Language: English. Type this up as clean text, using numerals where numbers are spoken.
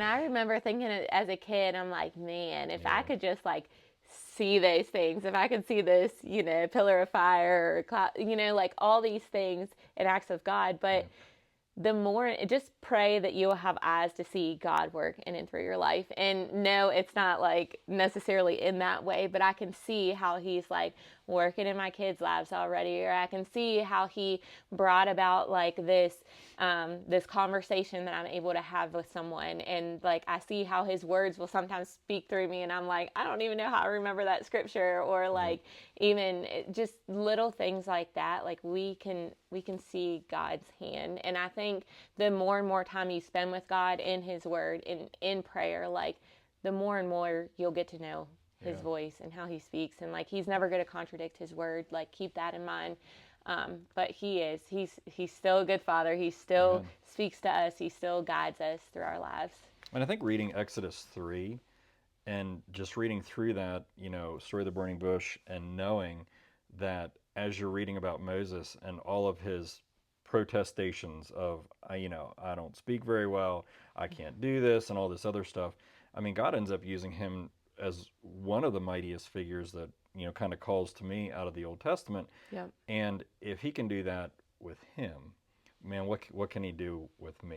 And I remember thinking as a kid, I'm like, man, if I Yeah. could just like see those things, if I could see this, pillar of fire or cloud, like all these things in acts of God. Yeah. But the more, just pray that you will have eyes to see God work in and through your life. And no, it's not like necessarily in that way, but I can see how he's like working in my kids' lives already, or I can see how he brought about like this conversation that I'm able to have with someone, and like I see how his words will sometimes speak through me, and I'm like, I don't even know how I remember that scripture, or Yeah. like even just little things like that. Like we can see God's hand, and I think the more and more time you spend with God in His Word, in prayer, like the more and more you'll get to know His Yeah. voice and how He speaks, and like He's never going to contradict His Word. Like keep that in mind. But he's still a good father. He still Amen. speaks to us. He still guides us through our lives. And I think reading Exodus 3 and just reading through that, story of the burning bush, and knowing that as you're reading about Moses and all of his protestations of, I don't speak very well, I can't do this, and all this other stuff. I mean, God ends up using him as one of the mightiest figures that, kind of calls to me out of the Old Testament. Yep. And if he can do that with him, man, what can he do with me?